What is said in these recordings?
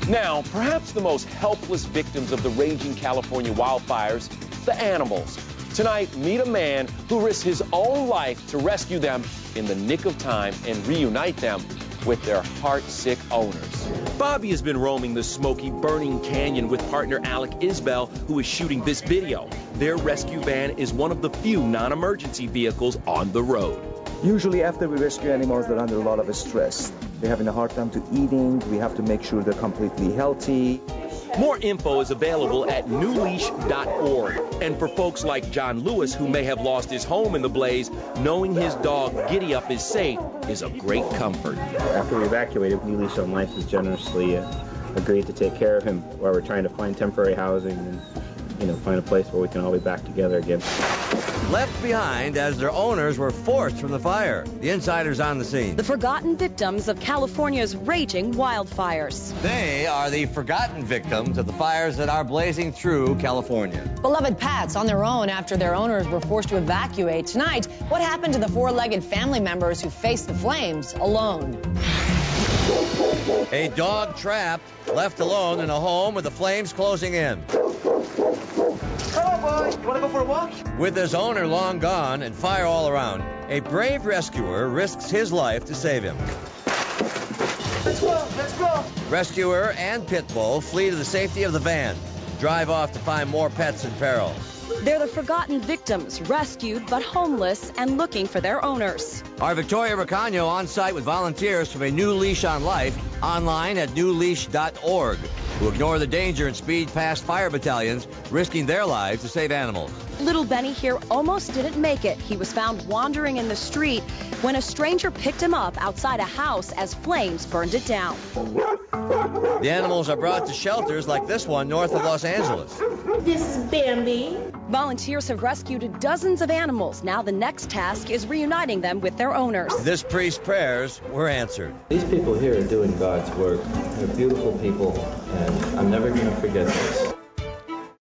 Now, perhaps the most helpless victims of the raging California wildfires, the animals. Tonight, meet a man who risked his own life to rescue them in the nick of time and reunite them with their heart-sick owners. Bobby has been roaming the smoky, burning canyon with partner Alec Isbell, who is shooting this video. Their rescue van is one of the few non-emergency vehicles on the road. Usually after we rescue animals, they're under a lot of stress. They're having a hard time to eating. We have to make sure they're completely healthy. More info is available at newleash.org. And for folks like John Lewis, who may have lost his home in the blaze, knowing his dog Giddy Up is safe is a great comfort. After we evacuated, New Leash on Life has generously agreed to take care of him while we're trying to find temporary housing and, find a place where we can all be back together again. Left behind as their owners were forced from the fire. The insiders on the scene. The forgotten victims of California's raging wildfires. They are the forgotten victims of the fires that are blazing through California. Beloved pets on their own after their owners were forced to evacuate. Tonight, what happened to the four-legged family members who faced the flames alone? A dog trapped, left alone in a home with the flames closing in. Come on, boy. You want to go for a walk? With his owner long gone and fire all around, a brave rescuer risks his life to save him. Let's go. Let's go. Rescuer and pit bull flee to the safety of the van, drive off to find more pets in peril. They're the forgotten victims, rescued but homeless and looking for their owners. Our Victoria Ricano on site with volunteers from a New Leash on Life, online at newleash.org, who ignore the danger and speed past fire battalions, risking their lives to save animals. Little Benny here almost didn't make it. He was found wandering in the street when a stranger picked him up outside a house as flames burned it down. The animals are brought to shelters like this one north of Los Angeles. This is Bambi. Volunteers have rescued dozens of animals. Now the next task is reuniting them with their owners. This priest's prayers were answered. These people here are doing God's work. They're beautiful people, and I'm never going to forget this.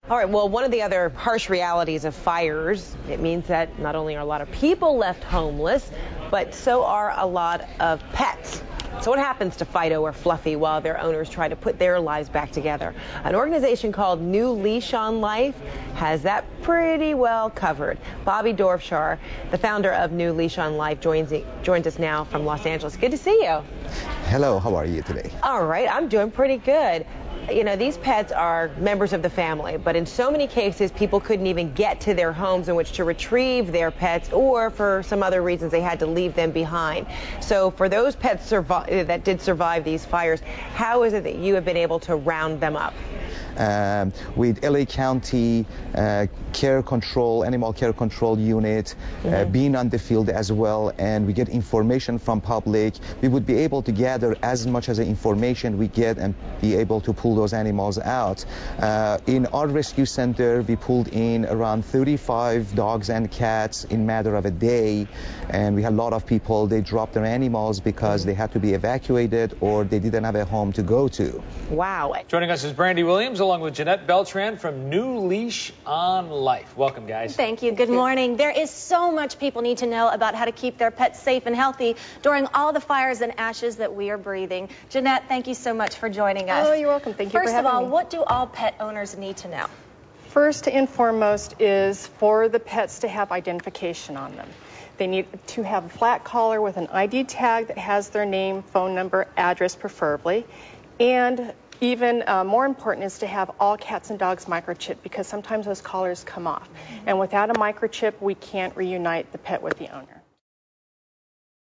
All right, well, one of the other harsh realities of fires, it means that not only are a lot of people left homeless, but so are a lot of pets. So what happens to Fido or Fluffy while their owners try to put their lives back together? An organization called New Leash on Life has that pretty well covered. Bobby Dorfshar, the founder of New Leash on Life, joins us now from Los Angeles. Good to see you. Hello, how are you today? All right, I'm doing pretty good. You know, these pets are members of the family, but in so many cases, people couldn't even get to their homes in which to retrieve their pets, or for some other reasons, they had to leave them behind. So for those pets that did survive these fires, how is it that you have been able to round them up? With LA County animal care control unit, being on the field as well, and we get information from public, we would be able to gather as much as the information we get and be able to pull those animals out. In our rescue center, we pulled in around 35 dogs and cats in a matter of a day, and we had a lot of people, they dropped their animals because they had to be evacuated or they didn't have a home to go to. Wow. Joining us is Brandy Williams along with Jeanette Beltran from New Leash on Life. Welcome, guys. Thank you. Good morning. There is so much people need to know about how to keep their pets safe and healthy during all the fires and ashes that we are breathing. Jeanette, thank you so much for joining us. Oh, you're welcome. Thank you for having me. First of all, what do all pet owners need to know? First and foremost is for the pets to have identification on them. They need to have a flat collar with an ID tag that has their name, phone number, address preferably, and even more important is to have all cats and dogs microchipped, because sometimes those collars come off. And without a microchip, we can't reunite the pet with the owner.